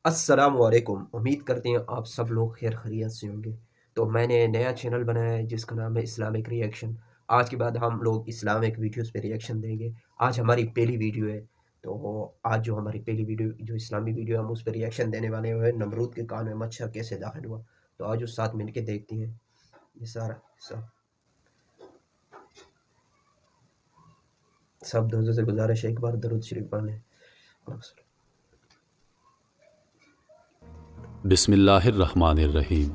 السلام علیکم، امید کرتے ہیں آپ سب لوگ خیر خیریت سے ہوں گے۔ تو میں نے نیا چینل بنایا ہے جس کا نام ہے اسلامک ریئیکشن۔ آج کے بعد ہم لوگ اسلامک ویڈیوز پہ ریئیکشن دیں گے۔ آج ہماری پہلی ویڈیو ہے، تو آج جو ہماری پہلی ویڈیو جو اسلامی ویڈیو ہم اس پہ ریئیکشن دینے والے ہوئے نمرود کے کان میں مچھر کیسے داخل ہوا۔ تو آج اس ساتھ مل کے دیکھتے ہیں یہ سب دوستوں سے گزارش ہے ایک بار درود شریف پڑھ لیں۔ بسم اللہ الرحمن الرحیم۔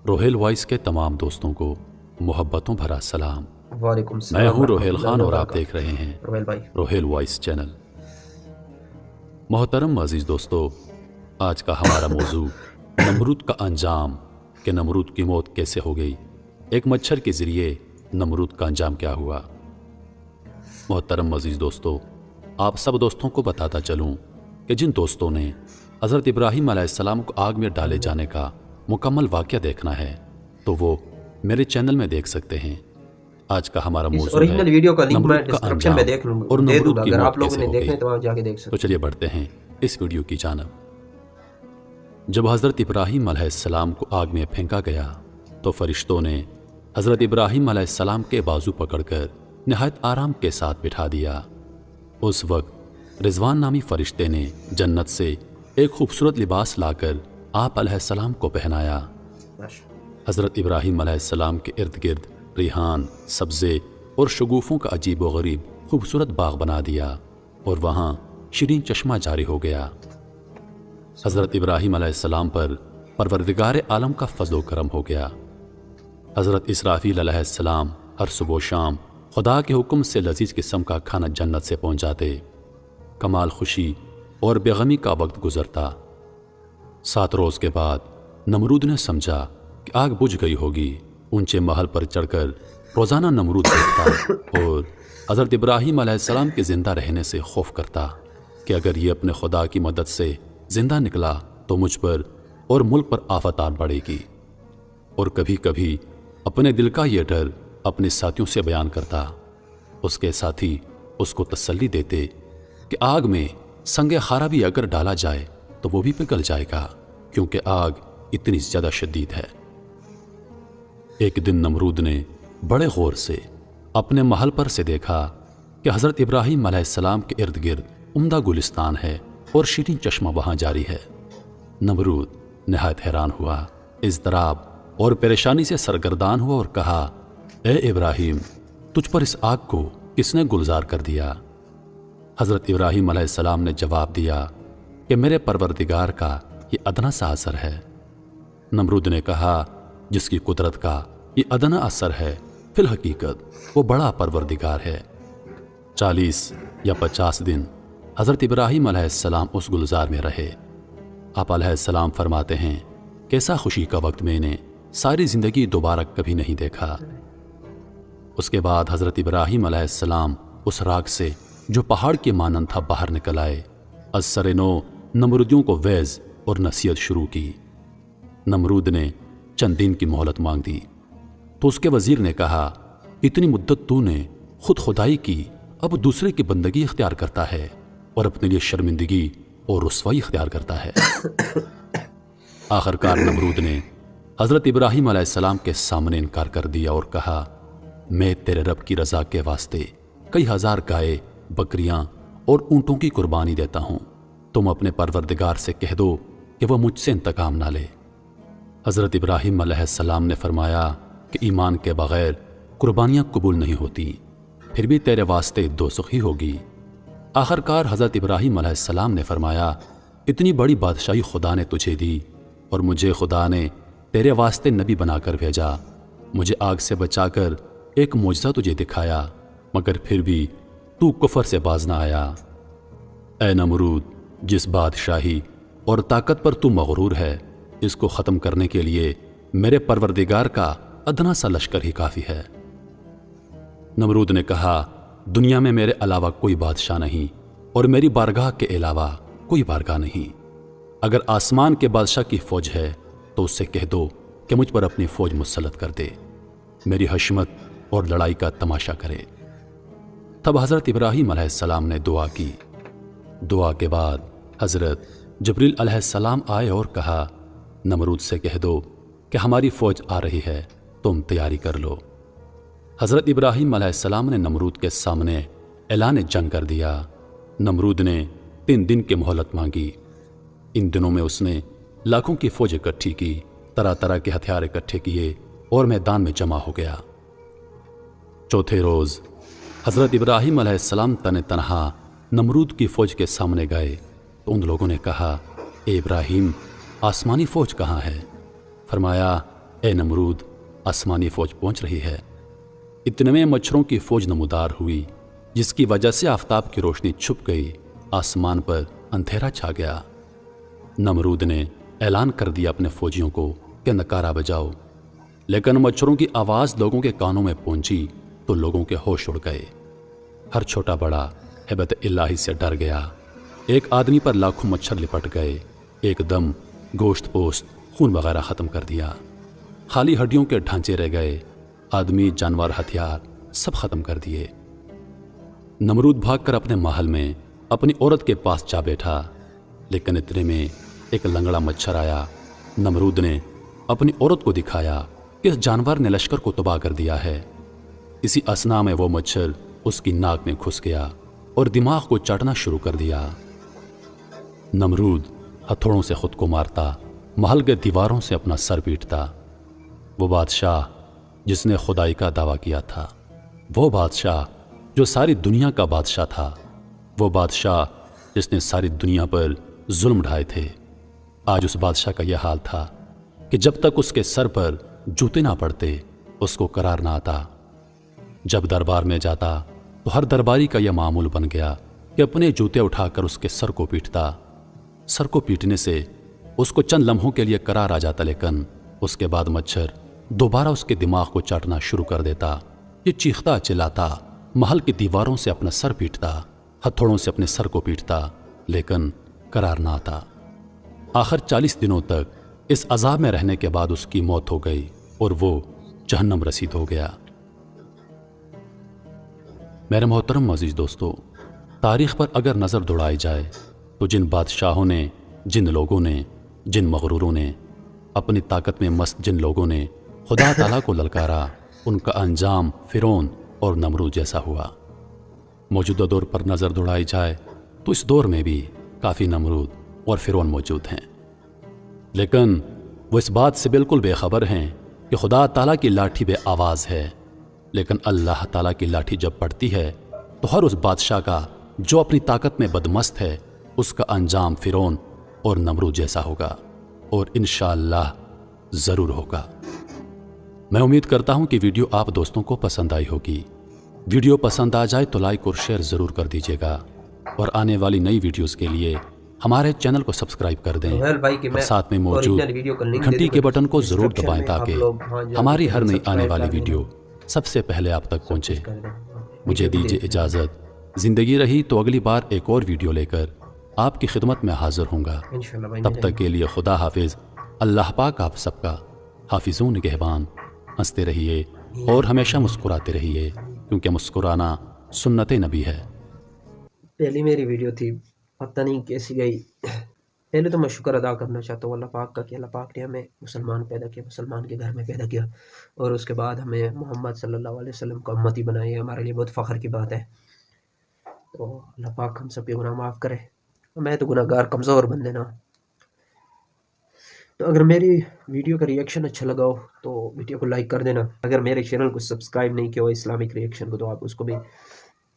روہیل وائس کے تمام دوستوں کو محبتوں بھرا سلام۔ وعلیکم السلام۔ میں ہوں روہیل خان اور آپ دیکھ رہے ہیں روہیل بھائی روہیل وائس چینل۔ محترم عزیز دوستو، آج کا ہمارا موضوع نمرود کا انجام، کہ نمرود کی موت کیسے ہو گئی، ایک مچھر کے ذریعے نمرود کا انجام کیا ہوا۔ محترم عزیز دوستو، آپ سب دوستوں کو بتاتا چلوں کہ جن دوستوں نے حضرت ابراہیم علیہ السلام کو آگ میں ڈالے جانے کا مکمل واقعہ دیکھنا ہے تو وہ میرے چینل میں دیکھ سکتے ہیں۔ آج کا ہمارا موضوع ہے اوریجنل ویڈیو کا لنک میں نمرود کا ڈسکرپشن میں انجام اور دے دوں نمرود گا، کی اگر موت آپ لوگوں کیسے نے ہو دیکھنا گئی۔ ہے تو وہاں جا کے دیکھ سکتے تو ہیں۔ چلیے بڑھتے ہیں اس ویڈیو کی جانب۔ جب حضرت ابراہیم علیہ السلام کو آگ میں پھینکا گیا تو فرشتوں نے حضرت ابراہیم علیہ السلام کے بازو پکڑ کر نہایت آرام کے ساتھ بٹھا دیا۔ اس وقت رضوان نامی فرشتے نے جنت سے ایک خوبصورت لباس لا کر آپ علیہ السلام کو پہنایا۔ حضرت ابراہیم علیہ السلام کے ارد گرد ریحان، سبزے اور شگوفوں کا عجیب و غریب خوبصورت باغ بنا دیا اور وہاں شیرین چشمہ جاری ہو گیا۔ حضرت ابراہیم علیہ السلام پر پروردگار عالم کا فضل و کرم ہو گیا۔ حضرت اسرافیل علیہ السلام ہر صبح و شام خدا کے حکم سے لذیذ قسم کا کھانا جنت سے پہنچاتے۔ کمال خوشی اور بے غمی کا وقت گزرتا۔ 7 روز کے بعد نمرود نے سمجھا کہ آگ بجھ گئی ہوگی۔ اونچے محل پر چڑھ کر روزانہ نمرود دیکھتا اور حضرت ابراہیم علیہ السلام کے زندہ رہنے سے خوف کرتا کہ اگر یہ اپنے خدا کی مدد سے زندہ نکلا تو مجھ پر اور ملک پر آفت آ پڑے گی۔ اور کبھی کبھی اپنے دل کا یہ ڈر اپنے ساتھیوں سے بیان کرتا۔ اس کے ساتھی اس کو تسلی دیتے کہ آگ میں سنگ خارا بھی اگر ڈالا جائے تو وہ بھی پگھل جائے گا، کیونکہ آگ اتنی زیادہ شدید ہے۔ ایک دن نمرود نے بڑے غور سے اپنے محل پر سے دیکھا کہ حضرت ابراہیم علیہ السلام کے ارد گرد عمدہ گلستان ہے اور شیرین چشمہ وہاں جاری ہے۔ نمرود نہایت حیران ہوا، اضطراب اور پریشانی سے سرگردان ہوا اور کہا، اے ابراہیم، تجھ پر اس آگ کو کس نے گلزار کر دیا؟ حضرت ابراہیم علیہ السلام نے جواب دیا کہ میرے پروردگار کا یہ ادنا سا اثر ہے۔ نمرود نے کہا، جس کی قدرت کا یہ ادنا اثر ہے، فی الحقیقت وہ بڑا پروردگار ہے۔ 40 یا 50 دن حضرت ابراہیم علیہ السلام اس گلزار میں رہے۔ آپ علیہ السلام فرماتے ہیں، کیسا خوشی کا وقت میں نے ساری زندگی دوبارہ کبھی نہیں دیکھا۔ اس کے بعد حضرت ابراہیم علیہ السلام اس راگ سے جو پہاڑ کے مانند تھا باہر نکل آئے۔ از سر نو نمرودیوں کو وعظ اور نصیحت شروع کی۔ نمرود نے چند دن کی مہلت مانگ دی تو اس کے وزیر نے کہا، اتنی مدت تو نے خود خدائی کی، اب دوسرے کی بندگی اختیار کرتا ہے اور اپنے لیے شرمندگی اور رسوائی اختیار کرتا ہے۔ آخرکار نمرود نے حضرت ابراہیم علیہ السلام کے سامنے انکار کر دیا اور کہا، میں تیرے رب کی رضا کے واسطے کئی ہزار گائے، بکریاں اور اونٹوں کی قربانی دیتا ہوں، تم اپنے پروردگار سے کہہ دو کہ وہ مجھ سے انتقام نہ لے۔ حضرت ابراہیم علیہ السلام نے فرمایا کہ ایمان کے بغیر قربانیاں قبول نہیں ہوتی، پھر بھی تیرے واسطے دوزخ ہی ہوگی۔ آخرکار حضرت ابراہیم علیہ السلام نے فرمایا، اتنی بڑی بادشاہی خدا نے تجھے دی اور مجھے خدا نے تیرے واسطے نبی بنا کر بھیجا، مجھے آگ سے بچا کر ایک معجزہ تجھے دکھایا، مگر پھر بھی تو کفر سے باز نہ آیا۔ اے نمرود، جس بادشاہی اور طاقت پر تو مغرور ہے، اس کو ختم کرنے کے لیے میرے پروردگار کا ادنا سا لشکر ہی کافی ہے۔ نمرود نے کہا، دنیا میں میرے علاوہ کوئی بادشاہ نہیں اور میری بارگاہ کے علاوہ کوئی بارگاہ نہیں۔ اگر آسمان کے بادشاہ کی فوج ہے تو اس سے کہہ دو کہ مجھ پر اپنی فوج مسلط کر دے، میری حشمت اور لڑائی کا تماشا کرے۔ تب حضرت ابراہیم علیہ السلام نے دعا کی۔ دعا کے بعد حضرت جبریل علیہ السلام آئے اور کہا نمرود سے کہہ دو کہ ہماری فوج آ رہی ہے، تم تیاری کر لو۔ حضرت ابراہیم علیہ السلام نے نمرود کے سامنے اعلان جنگ کر دیا۔ نمرود نے 3 دن کی مہلت مانگی۔ ان دنوں میں اس نے لاکھوں کی فوج اکٹھی کی، طرح طرح کے ہتھیار اکٹھے کیے اور میدان میں جمع ہو گیا۔ چوتھے روز حضرت ابراہیم علیہ السلام تن تنہا نمرود کی فوج کے سامنے گئے تو ان لوگوں نے کہا اے ابراہیم، آسمانی فوج کہاں ہے؟ فرمایا اے نمرود، آسمانی فوج پہنچ رہی ہے۔ اتنے میں مچھروں کی فوج نمودار ہوئی، جس کی وجہ سے آفتاب کی روشنی چھپ گئی، آسمان پر اندھیرا چھا گیا۔ نمرود نے اعلان کر دیا اپنے فوجیوں کو کہ نکارہ بجاؤ، لیکن مچھروں کی آواز لوگوں کے کانوں میں پہنچی تو لوگوں کے ہوش اڑ گئے۔ ہر چھوٹا بڑا ہیبت الہی سے ڈر گیا۔ ایک آدمی پر لاکھوں مچھر لپٹ گئے، ایک دم گوشت پوست خون وغیرہ ختم کر دیا، خالی ہڈیوں کے ڈھانچے رہ گئے، آدمی جانور ہتھیار سب ختم کر دیے۔ نمرود بھاگ کر اپنے محل میں اپنی عورت کے پاس جا بیٹھا، لیکن اتنے میں ایک لنگڑا مچھر آیا۔ نمرود نے اپنی عورت کو دکھایا کہ اس جانور نے لشکر کو تباہ کر دیا ہے۔ اسی اثنا میں وہ مچھر اس کی ناک میں گھس گیا اور دماغ کو چاٹنا شروع کر دیا۔ نمرود ہتھوڑوں سے خود کو مارتا، محل کے دیواروں سے اپنا سر پیٹتا۔ وہ بادشاہ جس نے خدائی کا دعویٰ کیا تھا، وہ بادشاہ جو ساری دنیا کا بادشاہ تھا، وہ بادشاہ جس نے ساری دنیا پر ظلم ڈھائے تھے، آج اس بادشاہ کا یہ حال تھا کہ جب تک اس کے سر پر جوتے نہ پڑتے اس کو قرار نہ آتا۔ جب دربار میں جاتا تو ہر درباری کا یہ معمول بن گیا کہ اپنے جوتے اٹھا کر اس کے سر کو پیٹتا۔ سر کو پیٹنے سے اس کو چند لمحوں کے لیے قرار آ جاتا، لیکن اس کے بعد مچھر دوبارہ اس کے دماغ کو چاٹنا شروع کر دیتا۔ یہ چیختا چلاتا محل کی دیواروں سے اپنا سر پیٹتا، ہتھوڑوں سے اپنے سر کو پیٹتا، لیکن قرار نہ آتا۔ آخر 40 دنوں تک اس عذاب میں رہنے کے بعد اس کی موت ہو گئی اور وہ جہنم رسید ہو گیا۔ میرے محترم عزیز دوستو، تاریخ پر اگر نظر دوڑائی جائے تو جن بادشاہوں نے، جن لوگوں نے، جن مغروروں نے، اپنی طاقت میں مست جن لوگوں نے خدا تعالیٰ کو للکارا، ان کا انجام فرعون اور نمرود جیسا ہوا۔ موجودہ دور پر نظر دوڑائی جائے تو اس دور میں بھی کافی نمرود اور فرعون موجود ہیں، لیکن وہ اس بات سے بالکل بے خبر ہیں کہ خدا تعالیٰ کی لاٹھی بے آواز ہے، لیکن اللہ تعالیٰ کی لاٹھی جب پڑتی ہے تو ہر اس بادشاہ کا جو اپنی طاقت میں بدمست ہے، اس کا انجام فرعون اور نمرود جیسا ہوگا، اور انشاءاللہ ضرور ہوگا۔ میں امید کرتا ہوں کہ ویڈیو آپ دوستوں کو پسند آئی ہوگی۔ ویڈیو پسند آ جائے تو لائک اور شیئر ضرور کر دیجیے گا، اور آنے والی نئی ویڈیوز کے لیے ہمارے چینل کو سبسکرائب کر دیں اور ساتھ میں موجود گھنٹی کے بٹن کو ضرور دبائیں تاکہ ہماری ہر نئی آنے والی ویڈیو سب سے پہلے آپ تک پہنچے۔ مجھے دیجیے اجازت، زندگی رہی تو اگلی بار ایک اور ویڈیو لے کر آپ کی خدمت میں حاضر ہوں گا۔ تب تک کے لیے خدا حافظ۔ اللہ پاک آپ سب کا حافظ و نگہبان۔ ہنستے رہیے اور ہمیشہ مسکراتے رہیے، کیونکہ مسکرانا سنت نبی ہے۔ پہلی میری ویڈیو تھی، پتہ نہیں کیسی گئی۔ پہلے تو میں شکر ادا کرنا چاہتا ہوں اللہ پاک کا کہ اللہ پاک نے ہمیں مسلمان پیدا کیا، مسلمان کے گھر میں پیدا کیا، اور اس کے بعد ہمیں محمد صلی اللہ علیہ وسلم کا امتی بنائی ہے۔ ہمارے لیے بہت فخر کی بات ہے۔ تو اللہ پاک ہم سب کے گناہ معاف کرے۔ میں تو گناہ گار کمزور بندے نا۔ تو اگر میری ویڈیو کا ریئیکشن اچھا لگا ہو تو ویڈیو کو لائک کر دینا۔ اگر میرے چینل کو سبسکرائب نہیں کیا ہو اسلامک ریئیکشن کو، تو آپ اس کو بھی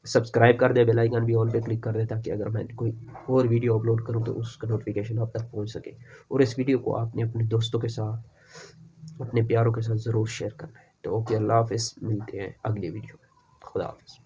سبسکرائب کر دیں، بیل آئیکن بھی آل پہ کلک کر دیں، تاکہ اگر میں کوئی اور ویڈیو اپلوڈ کروں تو اس کا نوٹیفیکیشن آپ تک پہنچ سکے۔ اور اس ویڈیو کو آپ نے اپنے دوستوں کے ساتھ، اپنے پیاروں کے ساتھ ضرور شیئر کرنا ہے۔ تو اوکے، اللہ حافظ، ملتے ہیں اگلی ویڈیو میں۔ خدا حافظ۔